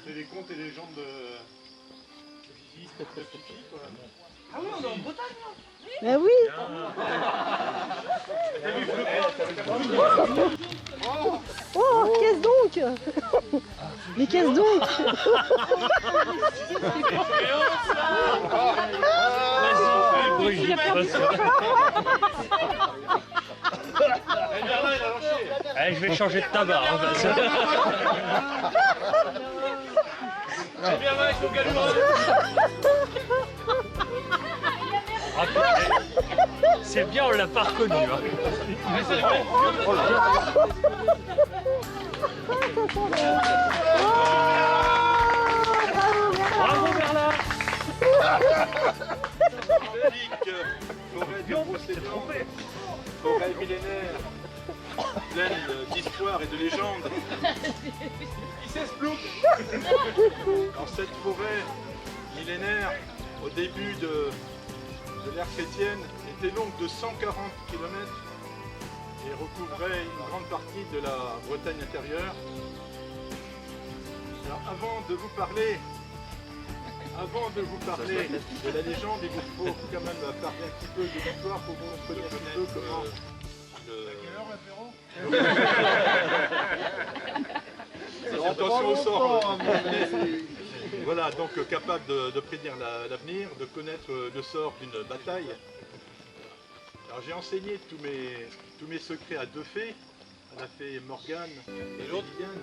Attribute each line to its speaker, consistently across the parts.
Speaker 1: C'est les contes et légendes de Fifi, quoi.
Speaker 2: Ah oui, on est en Bretagne, là.
Speaker 3: Mais oui. Oh, qu'est-ce donc? Mais qu'est-ce donc?
Speaker 4: Allez, je vais changer de tabac.
Speaker 1: C'est bien avec le galop.
Speaker 4: C'est bien, on l'a pas reconnu. Hein. Bravo Bernard.
Speaker 1: Forêt de procédants, forêt millénaire, pleine d'histoires et de légendes. Qui s'explique dans cette forêt millénaire, au début de l'ère chrétienne, était longue de 140 km et recouvrait une grande partie de la Bretagne intérieure. Alors avant de vous parler de la légende, il vous faut quand même parler un petit peu de l'histoire pour vous montrer un petit peu comment... Attention au sort. Voilà, donc capable de prédire l'avenir, de connaître le sort d'une bataille. Alors j'ai enseigné tous mes secrets à deux fées, à la fée Morgane et l'autre Diane.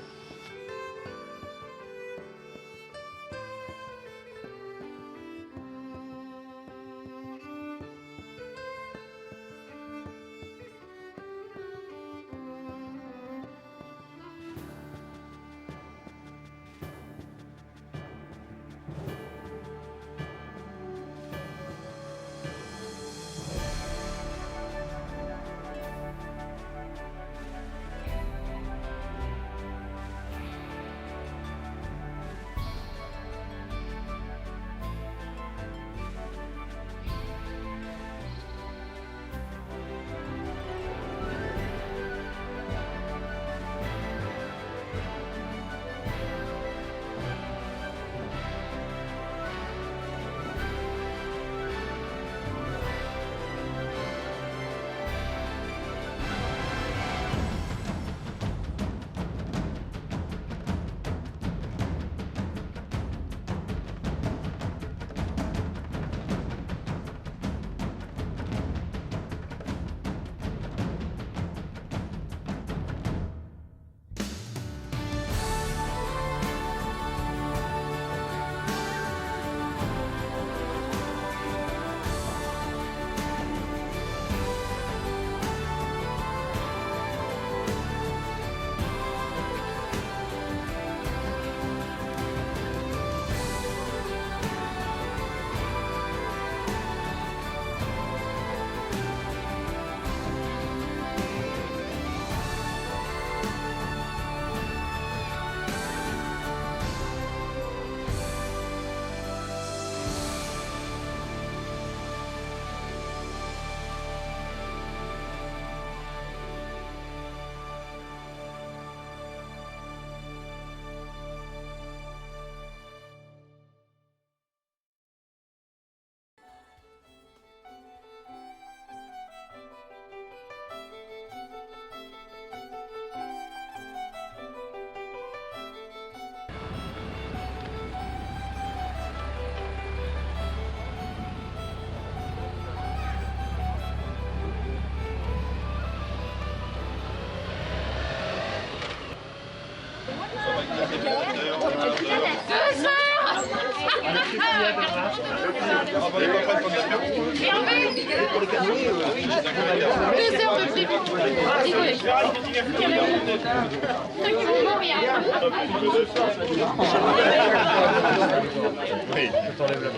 Speaker 4: Oui, je t'enlève la main.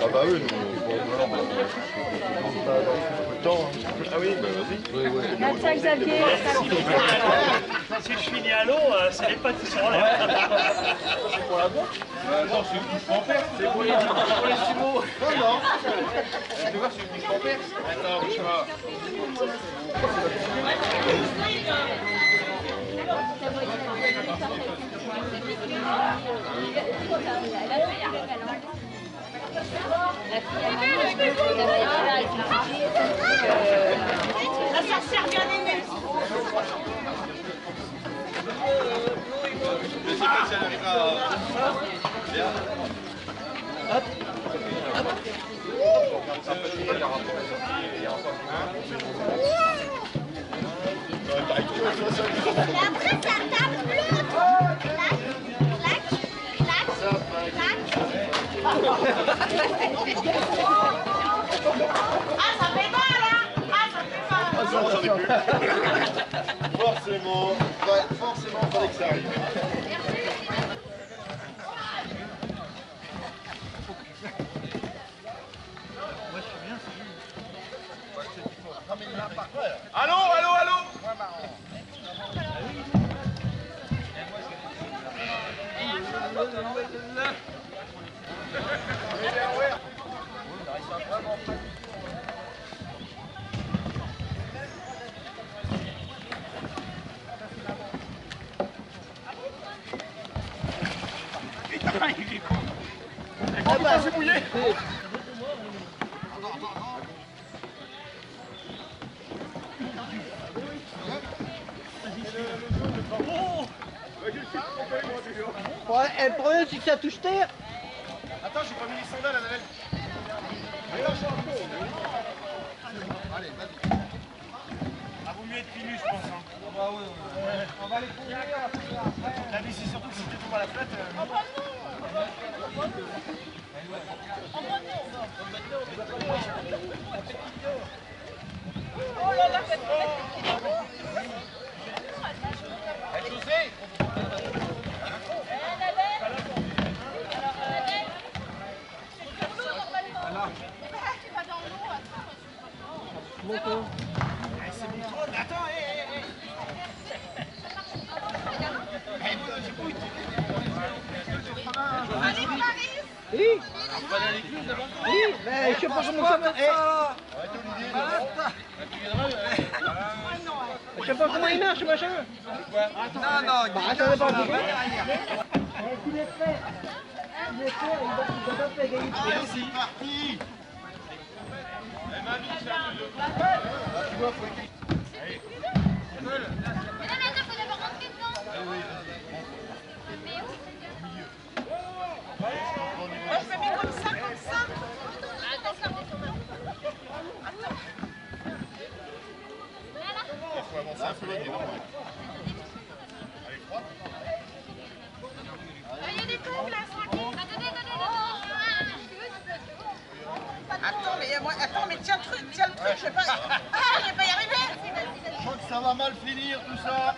Speaker 5: Ah bah oui,
Speaker 1: Ah oui, bah vas-y.
Speaker 3: Tiens Xavier.
Speaker 4: Si je finis à l'eau, c'est les pattes qui sont en l'air.
Speaker 1: C'est pour la boîte? Non, c'est une bouche en perse. C'est pour les sumo. Non, non. Tu vois, c'est une bouche en perse. Attends, je vois.
Speaker 5: La sorcière bien aimée.
Speaker 1: Je sais pas si elle arrivera à... Bien.
Speaker 5: Et après, ça tape l'autre. Clac, clac, clac. Ah, ça fait mal, hein. Ah, ça fait mal.
Speaker 1: Non, j'en ai plus. Forcément, fallait que ça arrive. Allô, allô, allô.
Speaker 2: Ah bah, c'est mouillé. Ouais, et le problème c'est que ça touche terre.
Speaker 1: Attends, j'ai pas mis les sandales, Annabelle. Allez, vas-y.
Speaker 4: Ah, vaut mieux être pieds nus, je pense. Hein.
Speaker 2: Bah ouais. On va les courir après.
Speaker 4: Là, mais c'est surtout que si tu tombes à la plate.
Speaker 2: Oui. Oui, mais je sais pas comment ça va. Je sais pas comment il marche, machin. Non, non, bah, attendez pas. Il est prêt. Il est prêt, il doit pas faire gagner.
Speaker 1: C'est parti.
Speaker 5: Moi, je me mets comme ça, comme ça.
Speaker 1: Il faut avancer un peu, dis donc.
Speaker 5: Il y a des tombes là, Attends, mais tiens le truc, je sais pas. Ah, je vais pas y arriver.
Speaker 1: Je crois que ça va mal finir tout ça.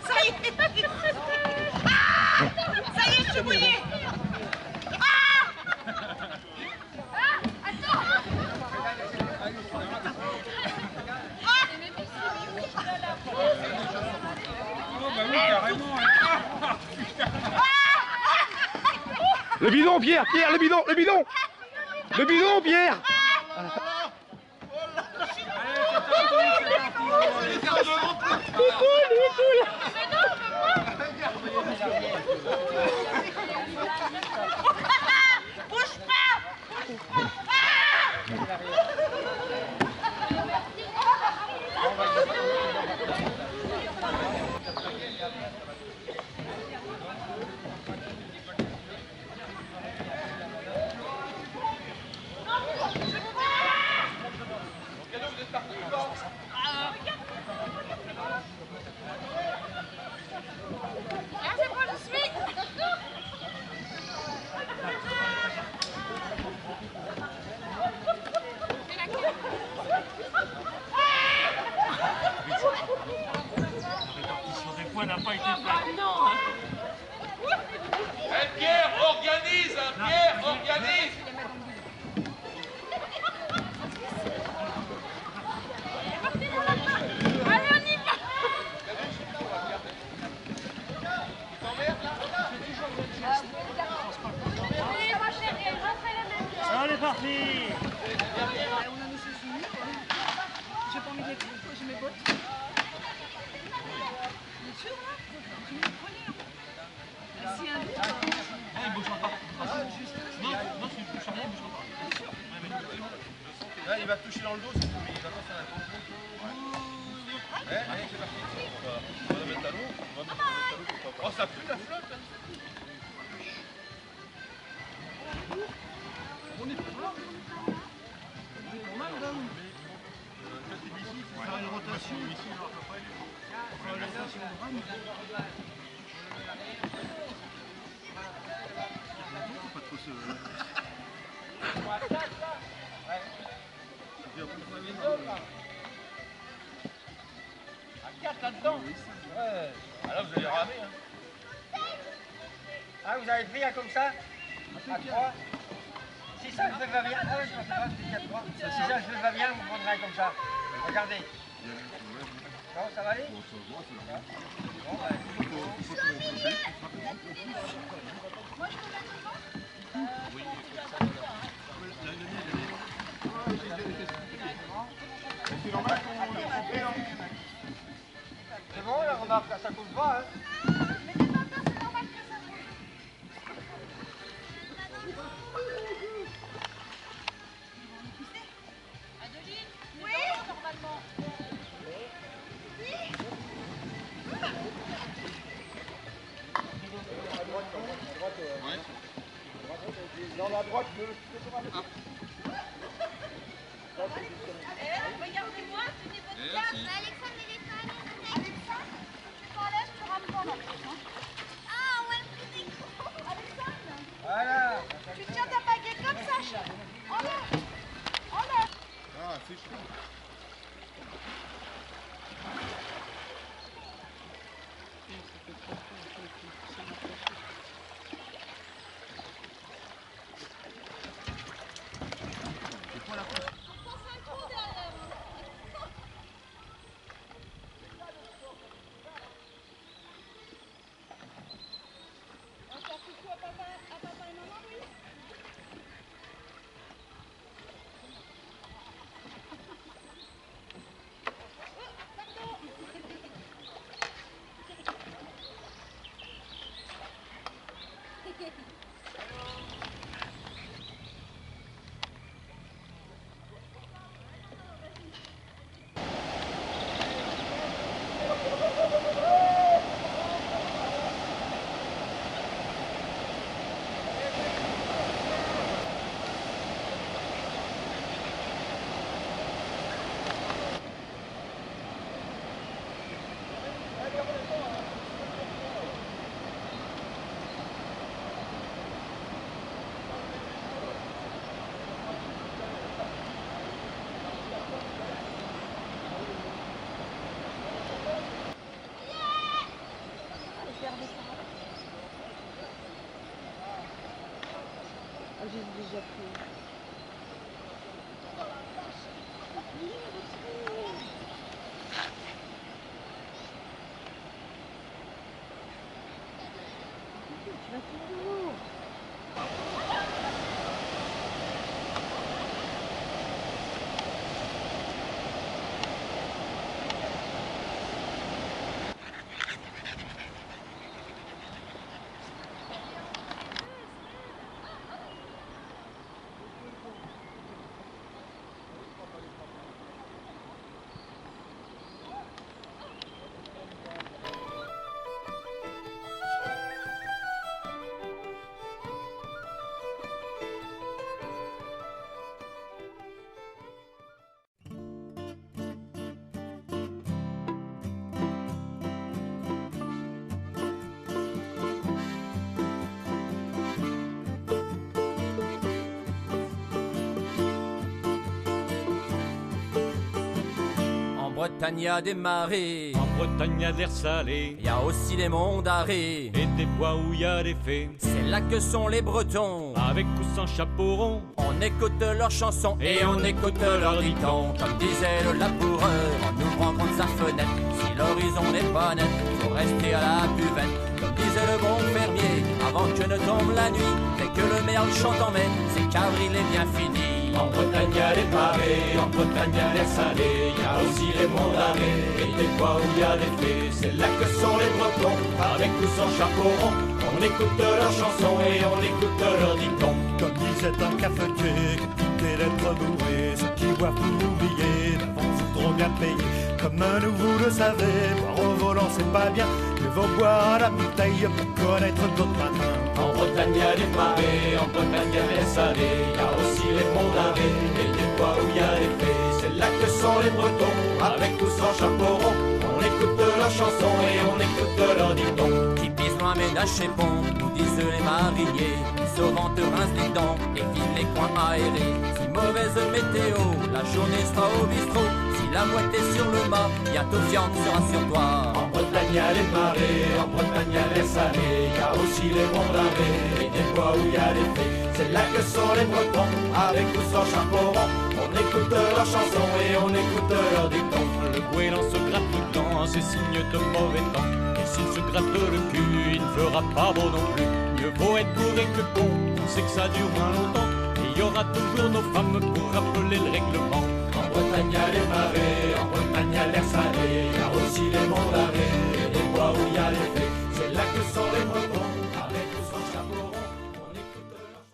Speaker 5: Ça y est. Ah, ça y est, je suis mouillée.
Speaker 6: Le bidon, Pierre, Pierre, le bidon, le bidon. Le bidon, Pierre.
Speaker 5: Bouge pas. C'est moi, je suis.
Speaker 4: Sur des points n'a pas été faite. Non.
Speaker 1: Pierre, organise. Pierre, organise.
Speaker 5: Allez, on y va. Allez, ma chérie, refais la même chose.
Speaker 4: On est parti.
Speaker 3: J'ai pas envie de les coups, j'ai mes bottes.
Speaker 5: sûr, là? Tu me prenais, hein? Si un doute,
Speaker 1: Non, il bougera pas. Non, c'est plus charmant, il bougera pas. Là, il va te toucher dans le dos, c'est tout, mais il va pas faire un grand coup. Allez, c'est parti. On va mettre à l'eau. Oh, ça pue la flotte. On est pas là. On a là. Faire une rotation ici. Faire une rotation de rame. Faut pas trop se...
Speaker 2: Quatre là-dedans. Ouais.
Speaker 1: Ah là, vous allez ramer. Hein.
Speaker 2: Ah, vous avez pris un comme ça? À 3. Si ça ne fait pas bien, ah oui, je pense pas, c'est 4 3. Si ça ne fait pas bien, vous prendrez un comme ça. Regardez. Bon, ça va aller? Bon, bah, c'est bon, la remarque, ça coule pas, hein?
Speaker 6: Dans la droite,
Speaker 5: regardez-moi, tenez votre carte. Alexandre, il est pas allé. Alexandre, tu t'enlèves, tu rames pas là. Ah, ouais, le des cons. Alexandre,
Speaker 2: Voilà.
Speaker 5: tu tiens ta baguette comme ça, chat. Enlève. Enlève.
Speaker 1: Ah, c'est chaud.
Speaker 3: J'ai déjà pris. Tu vas toujours.
Speaker 7: En Bretagne, y a des marées.
Speaker 8: En Bretagne, y a de l'air salé.
Speaker 7: Y a aussi des monts d'arrêt.
Speaker 8: Et des bois où y a des fées.
Speaker 7: C'est là que sont les Bretons.
Speaker 8: Avec ou sans chapeau rond.
Speaker 7: On écoute leurs chansons et on écoute leurs dictons. Comme disait le laboureur en ouvrant grande sa fenêtre. Si l'horizon n'est pas net, faut rester à la buvette. Comme disait le bon fermier, avant que ne tombe la nuit. Dès que le merle chante en mai, c'est qu'avril est bien fini. En Bretagne, il y a les marées, en Bretagne, il y a l'air salé. Il y a aussi les monts d'arrêt et des bois où il y a des fées. C'est là que sont les Bretons, avec ou sans chapeau rond. On écoute leurs chansons et on écoute leurs dictons.
Speaker 9: Comme disait un cafetier, que tout est d'être bourré. Ceux qui boivent pour oublier, d'avance trop bien payés. Comme vous le savez, boire au volant c'est pas bien. Mieux vaut boire à la bouteille pour connaître d'autres matins.
Speaker 7: En Bretagne, il y a les marées, en Bretagne, il y a les salés. Il y a aussi les monts d'arrêt et des bois où il y a les fées. C'est là que sont les Bretons, avec ou sans chapeau rond. On écoute leurs chansons et on écoute leurs dictons.
Speaker 10: Qui pisse loin ménage chez pont, nous disent les mariniers. Sauvant te rince les dents et file les coins aérés. Si mauvaise météo, la journée sera au bistrot. Si la mouette est sur le mât, bientôt viande sera sur toi.
Speaker 7: En Bretagne, il y a les marées, en Bretagne, il y a les salés. Il y a aussi les monts d'arrêt et des bois où il y a les fées. C'est là que sont les Bretons, avec ou sans chapeau rond. On écoute leurs chansons et on écoute leurs dictons.
Speaker 8: Le goéland se gratte le temps, c'est signe de mauvais temps. Et s'il se gratte le cul, il ne fera pas beau non plus. Mieux vaut être bourré que con, on sait que ça dure moins longtemps. Et il y aura toujours nos femmes pour rappeler le règlement.
Speaker 7: En Bretagne, il y a les marées, en Bretagne, il y a l'air salé. Il y a aussi les monts d'arrêt et des bois où il y a les fées. C'est là que sont les Bretons, avec ou sans chapeau rond. On écoute leurs...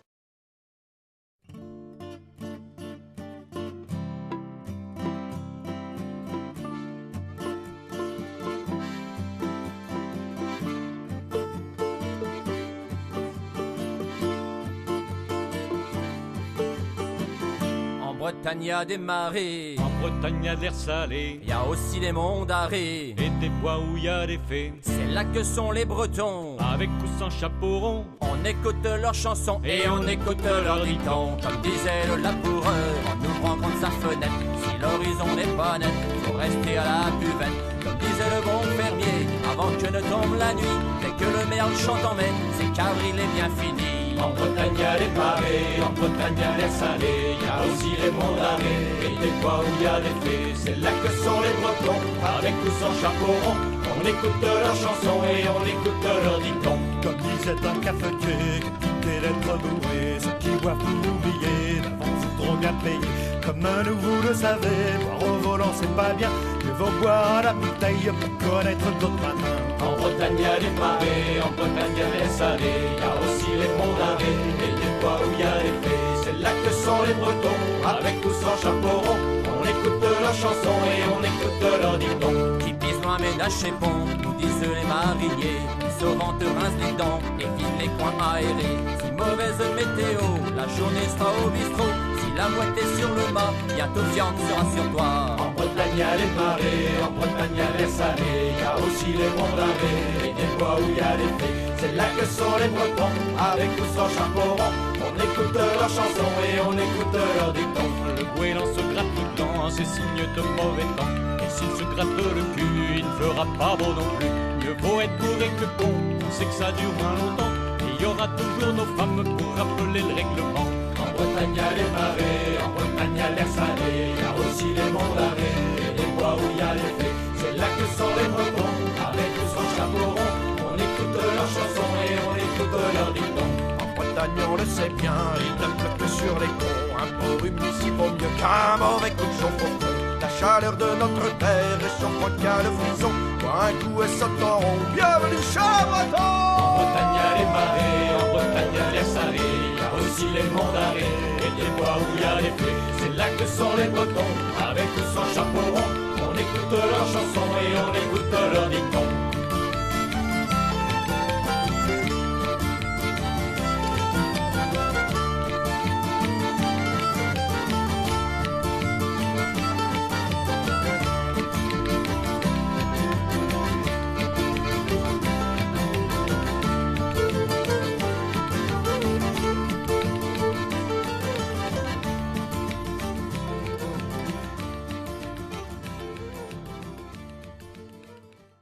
Speaker 10: En Bretagne, il y a des marées.
Speaker 8: En Bretagne, il y a de l'air salé.
Speaker 10: Il y a aussi les monts d'arrêt.
Speaker 8: Et des bois où il y a des fées.
Speaker 10: C'est là que sont les Bretons.
Speaker 8: Avec ou sans chapeau rond.
Speaker 10: On écoute leurs chansons et on écoute leurs dictons. Comme disait le laboureur en ouvrant grande sa fenêtre. Si l'horizon n'est pas net, faut rester à la buvette. Comme disait le bon fermier, avant que ne tombe la nuit. Dès que le merle chante en mai, c'est qu'avril est bien fini.
Speaker 7: En Bretagne, il y a les marées, en Bretagne, il y a l'air salé. Il y a aussi les monts d'arrêt et des bois où il y a des fées. C'est là que sont les Bretons, avec ou sans chapeau rond. On écoute leurs chansons et on écoute leurs dictons.
Speaker 9: Comme disait un cafetier, que tout est d'être bourré. Ceux qui boivent pour oublier, d'avance trop bien payés. Comme vous le savez, boire au volant c'est pas bien. Mieux vaut boire à la bouteille pour connaître d'autres matins.
Speaker 7: En Bretagne, il y a les marées, en Bretagne, il y a les salés. Il y a aussi les monts d'arrêt et des bois où il y a les fées. C'est là que sont les Bretons, avec ou sans chapeau rond. On écoute leurs chansons et on écoute leurs dictons.
Speaker 10: Qui pisse loin ménage chez pont, nous disent les mariniers. Sauvant te rince les dents et file les coins aérés. Si mauvaise météo, la journée sera au bistrot. Si la mouette est sur le mât, bientôt viande sera sur toi.
Speaker 7: En Bretagne, il y a les marées, en Bretagne, il y a les salés. Il y a aussi les monts d'arrêt et des bois où il y a les fées. C'est là que sont les Bretons, avec ou sans chapeau rond. On écoute leurs chansons et on écoute leurs dictons.
Speaker 8: Le goéland se gratte le temps, c'est signe de mauvais temps. Et s'il se gratte le cul, il ne fera pas beau non plus. Mieux vaut être bourré que con, on sait que ça dure moins longtemps. Et il y aura toujours nos femmes pour rappeler le règlement.
Speaker 7: En Bretagne, il y a les marées, en Bretagne, il y a l'air salé. Il y a aussi les monts d'arrêt et des bois où il y a les fées. C'est là que sont les Bretons, avec ou sans chapeau rond. On écoute leurs chansons et on écoute leurs dictons.
Speaker 9: En Bretagne on le sait bien, il ne pleut que sur les cons. Un pauvre ici vaut mieux qu'un mauvais coup de chauffe au fond. La chaleur de notre terre et son point qu'à le frison. Bois un coup et saute en rond, bienvenue chez Breton.
Speaker 7: En Bretagne, il y a les marées, en Bretagne, il y a l'air salé. Il y a aussi les monts d'arrêt et des bois où il y a les fées. C'est là que sont les Bretons, avec ou sans chapeau rond. On écoute leurs chansons et on écoute leurs dictons.